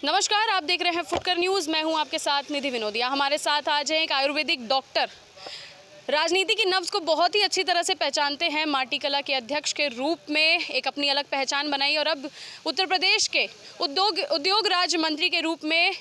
नमस्कार, आप देख रहे हैं फुटकर न्यूज़। मैं हूं आपके साथ निधि विनोदिया। हमारे साथ आज हैं एक आयुर्वेदिक डॉक्टर, राजनीति की नब्ज़ को बहुत ही अच्छी तरह से पहचानते हैं। माटी कला के अध्यक्ष के रूप में एक अपनी अलग पहचान बनाई और अब उत्तर प्रदेश के उद्योग राज्य मंत्री के रूप में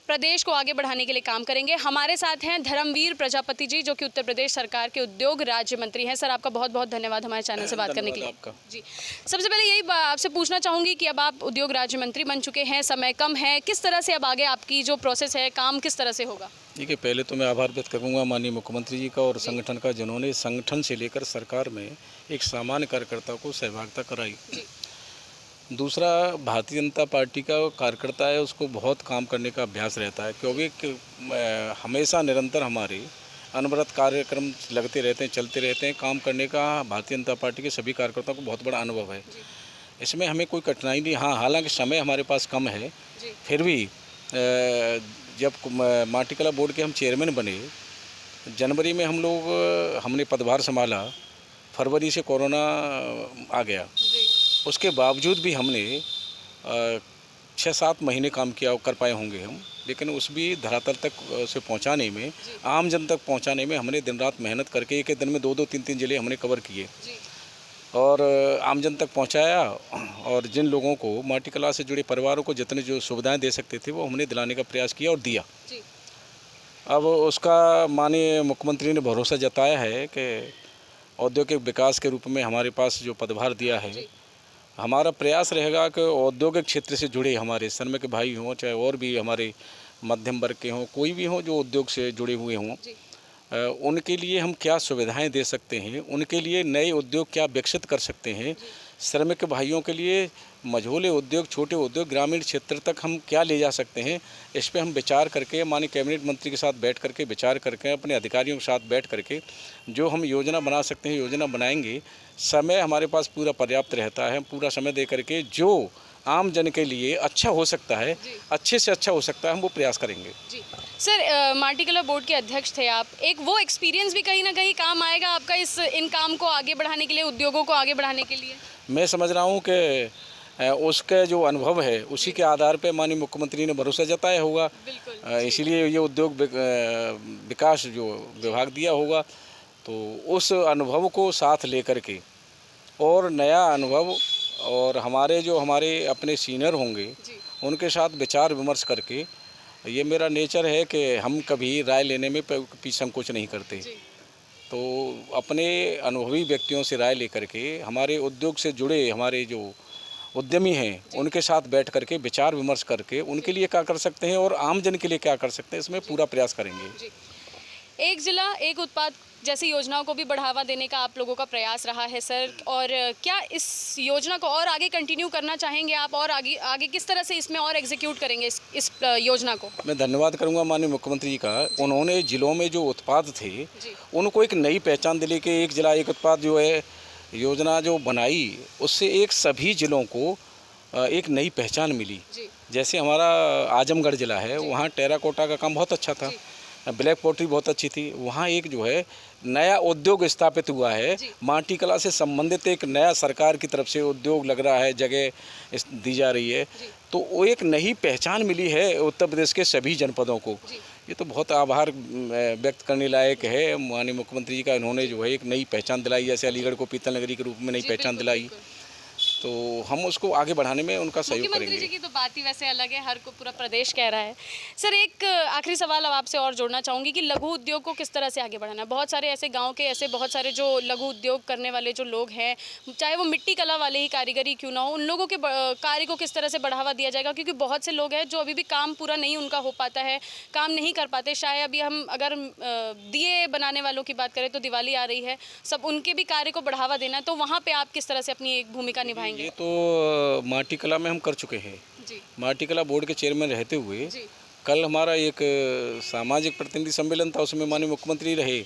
प्रदेश को आगे बढ़ाने के लिए काम करेंगे। हमारे साथ हैं धर्मवीर प्रजापति जी, जो कि उत्तर प्रदेश सरकार के उद्योग राज्य मंत्री हैं। सर, आपका बहुत बहुत धन्यवाद हमारे चैनल से बात करने के लिए। जी, सबसे पहले यही आपसे पूछना चाहूँगी कि अब आप उद्योग राज्य मंत्री बन चुके हैं, समय कम है, किस तरह से अब आगे आपकी जो प्रोसेस है, काम किस तरह से होगा? देखिए, पहले तो मैं आभार व्यक्त करूंगा माननीय मुख्यमंत्री जी का और संगठन का, जिन्होंने संगठन से लेकर सरकार में एक सामान्य कार्यकर्ता को सहभागिता कराई। दूसरा, भारतीय जनता पार्टी का कार्यकर्ता है, उसको बहुत काम करने का अभ्यास रहता है, क्योंकि हमेशा निरंतर हमारे अनवरत कार्यक्रम लगते रहते हैं, चलते रहते हैं। काम करने का भारतीय जनता पार्टी के सभी कार्यकर्ताओं को बहुत बड़ा अनुभव है। इसमें हमें कोई कठिनाई नहीं। हाँ, हालांकि समय हमारे पास कम है, फिर भी जब माटी कला बोर्ड के हम चेयरमैन बने, जनवरी में हमने पदभार संभाला, फरवरी से कोरोना आ गया। उसके बावजूद भी हमने 6-7 महीने काम किया कर पाए होंगे हम, लेकिन उस भी धरातल तक से पहुंचाने में, आम जन तक पहुंचाने में हमने दिन रात मेहनत करके एक दिन में 2-2, 3-3 जिले हमने कवर किए और आम जन तक पहुंचाया। और जिन लोगों को माटी कला से जुड़े परिवारों को जितने जो सुविधाएं दे सकते थे, वो हमने दिलाने का प्रयास किया और दिया। अब उसका माननीय मुख्यमंत्री ने भरोसा जताया है कि औद्योगिक विकास के रूप में हमारे पास जो पदभार दिया है, हमारा प्रयास रहेगा कि औद्योगिक क्षेत्र से जुड़े हमारे श्रमिक भाई हों, चाहे और भी हमारे मध्यम वर्ग के हों, कोई भी हों जो उद्योग से जुड़े हुए हों, उनके लिए हम क्या सुविधाएं दे सकते हैं, उनके लिए नए उद्योग क्या विकसित कर सकते हैं, श्रमिक भाइयों के लिए मझोले उद्योग, छोटे उद्योग, ग्रामीण क्षेत्र तक हम क्या ले जा सकते हैं, इस पे हम विचार करके माननीय कैबिनेट मंत्री के साथ बैठ करके विचार करके, अपने अधिकारियों के साथ बैठ करके जो हम योजना बना सकते हैं, योजना बनाएंगे। समय हमारे पास पूरा पर्याप्त रहता है, पूरा समय दे करके जो आम जन के लिए अच्छा हो सकता है, अच्छे से अच्छा हो सकता है, हम वो प्रयास करेंगे। जी सर, माटी कला बोर्ड के अध्यक्ष थे आप, एक वो एक्सपीरियंस भी कहीं ना कहीं काम आएगा आपका इन काम को आगे बढ़ाने के लिए, उद्योगों को आगे बढ़ाने के लिए? मैं समझ रहा हूँ कि उसका जो अनुभव है, उसी के आधार पर माननीय मुख्यमंत्री ने भरोसा जताया होगा, इसीलिए ये उद्योग विकास जो विभाग दिया होगा। तो उस अनुभव को साथ लेकर के और नया अनुभव, और हमारे अपने सीनियर होंगे, उनके साथ विचार विमर्श करके, ये मेरा नेचर है कि हम कभी राय लेने में संकोच नहीं करते। तो अपने अनुभवी व्यक्तियों से राय लेकर के, हमारे उद्योग से जुड़े हमारे जो उद्यमी हैं, उनके साथ बैठ करके विचार विमर्श करके उनके लिए क्या कर सकते हैं और आम जन के लिए क्या कर सकते हैं, इसमें पूरा प्रयास करेंगे। एक जिला एक उत्पाद जैसी योजनाओं को भी बढ़ावा देने का आप लोगों का प्रयास रहा है सर, और क्या इस योजना को और आगे कंटिन्यू करना चाहेंगे आप, और आगे किस तरह से इसमें और एग्जीक्यूट करेंगे इस योजना को? मैं धन्यवाद करूंगा माननीय मुख्यमंत्री जी का। उन्होंने जिलों में जो उत्पाद थे, उनको एक नई पहचान दिली कि एक जिला एक उत्पाद जो है योजना जो बनाई, उससे एक सभी जिलों को एक नई पहचान मिली। जैसे हमारा आजमगढ़ जिला है, वहाँ टेराकोटा का काम बहुत अच्छा था, ब्लैक पॉटरी बहुत अच्छी थी। वहाँ एक जो है नया उद्योग स्थापित हुआ है, माटी कला से संबंधित एक नया सरकार की तरफ से उद्योग लग रहा है, जगह दी जा रही है, तो वो एक नई पहचान मिली है उत्तर प्रदेश के सभी जनपदों को। ये तो बहुत आभार व्यक्त करने लायक है माननीय मुख्यमंत्री जी का। इन्होंने जो है एक नई पहचान दिलाई, जैसे अलीगढ़ को पीतल नगरी के रूप में नई पहचान दिलाई, तो हम उसको आगे बढ़ाने में उनका सहयोग करेंगे। मुख्यमंत्री जी की तो बात ही वैसे अलग है, हर को पूरा प्रदेश कह रहा है। सर, एक आखिरी सवाल अब आपसे और जोड़ना चाहूँगी कि लघु उद्योग को किस तरह से आगे बढ़ाना है? बहुत सारे ऐसे गांव के ऐसे बहुत सारे जो लघु उद्योग करने वाले जो लोग हैं, चाहे वो मिट्टी कला वाले ही कारीगरी क्यों ना हो, उन लोगों के कार्य को किस तरह से बढ़ावा दिया जाएगा? क्योंकि बहुत से लोग हैं जो अभी भी काम पूरा नहीं उनका हो पाता है, काम नहीं कर पाते। शायद अभी हम अगर दिए बनाने वालों की बात करें तो दिवाली आ रही है, सब उनके भी कार्य को बढ़ावा देना है, तो वहाँ पर आप किस तरह से अपनी एक भूमिका निभाएंगे? ये तो माटी कला में हम कर चुके हैं। माटी कला बोर्ड के चेयरमैन रहते हुए कल हमारा एक सामाजिक प्रतिनिधि सम्मेलन था, उसमें माननीय मुख्यमंत्री रहे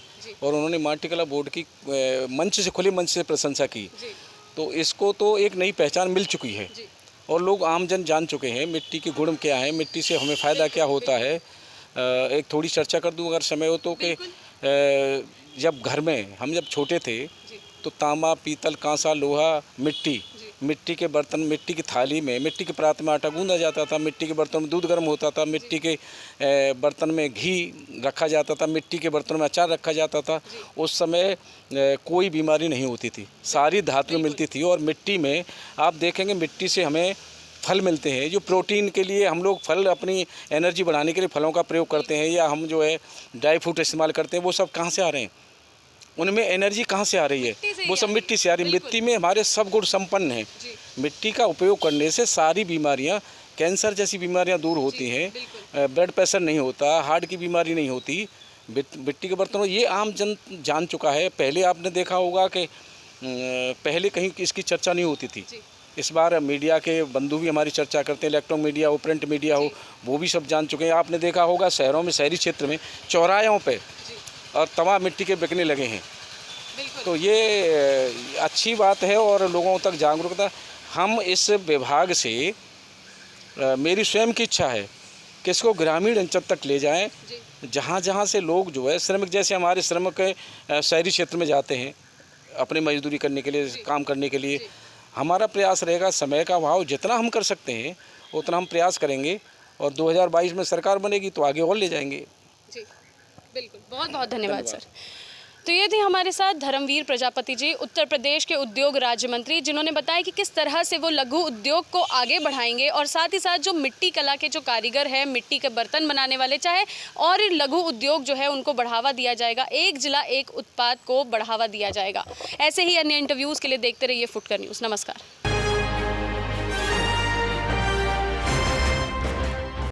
और उन्होंने माटी कला बोर्ड की मंच से, खुले मंच से प्रशंसा की। तो इसको तो एक नई पहचान मिल चुकी है और लोग आम जन जान चुके हैं मिट्टी के गुण क्या है, मिट्टी से हमें फ़ायदा क्या होता है। एक थोड़ी चर्चा कर दूं अगर समय हो तो, कि जब घर में हम जब छोटे थे तो तांबा, पीतल, कांसा, लोहा, मिट्टी, मिट्टी के बर्तन, मिट्टी की थाली में, मिट्टी के परात में आटा गूंदा जाता था, मिट्टी के बर्तन में दूध गर्म होता था, मिट्टी के बर्तन में घी रखा जाता था, मिट्टी के बर्तन में अचार रखा जाता था। उस समय कोई बीमारी नहीं होती थी, सारी धातु मिलती थी। और मिट्टी में आप देखेंगे, मिट्टी से हमें फल मिलते हैं, जो प्रोटीन के लिए हम लोग फल अपनी एनर्जी बढ़ाने के लिए फलों का प्रयोग करते हैं, या हम जो है ड्राई फ्रूट इस्तेमाल करते हैं, वो सब कहाँ से आ रहे हैं? उनमें एनर्जी कहाँ से आ रही है? वो सब मिट्टी से आ रही है। मिट्टी में हमारे सब गुण संपन्न हैं। मिट्टी का उपयोग करने से सारी बीमारियाँ, कैंसर जैसी बीमारियाँ दूर होती हैं, ब्लड प्रेशर नहीं होता, हार्ट की बीमारी नहीं होती। मिट्टी के बर्तनों, ये आम जन जान चुका है। पहले आपने देखा होगा कि पहले कहीं इसकी चर्चा नहीं होती थी। इस बार मीडिया के बंधु भी हमारी चर्चा करते हैं, इलेक्ट्रॉनिक मीडिया हो, प्रिंट मीडिया हो, वो भी सब जान चुके हैं। आपने देखा होगा शहरों में, शहरी क्षेत्र में चौराहों पे और तवा मिट्टी के बिकने लगे हैं। तो ये अच्छी बात है और लोगों तक जागरूकता। हम इस विभाग से, मेरी स्वयं की इच्छा है कि इसको ग्रामीण अंचल तक ले जाएं, जहाँ जहाँ से लोग जो है श्रमिक, जैसे हमारे श्रमिक शहरी क्षेत्र में जाते हैं अपनी मजदूरी करने के लिए, काम करने के लिए। हमारा प्रयास रहेगा, समय का अभाव, जितना हम कर सकते हैं उतना हम प्रयास करेंगे, और 2022 में सरकार बनेगी तो आगे और ले जाएंगे। जी बिल्कुल, बहुत बहुत धन्यवाद सर। तो ये थे हमारे साथ धर्मवीर प्रजापति जी, उत्तर प्रदेश के उद्योग राज्य मंत्री, जिन्होंने बताया कि किस तरह से वो लघु उद्योग को आगे बढ़ाएंगे, और साथ ही साथ जो मिट्टी कला के जो कारीगर हैं, मिट्टी के बर्तन बनाने वाले, चाहे और लघु उद्योग जो है उनको बढ़ावा दिया जाएगा। एक जिला एक उत्पाद को बढ़ावा दिया जाएगा। ऐसे ही अन्य इंटरव्यूज़ के लिए देखते रहिए फुटकर न्यूज़। नमस्कार।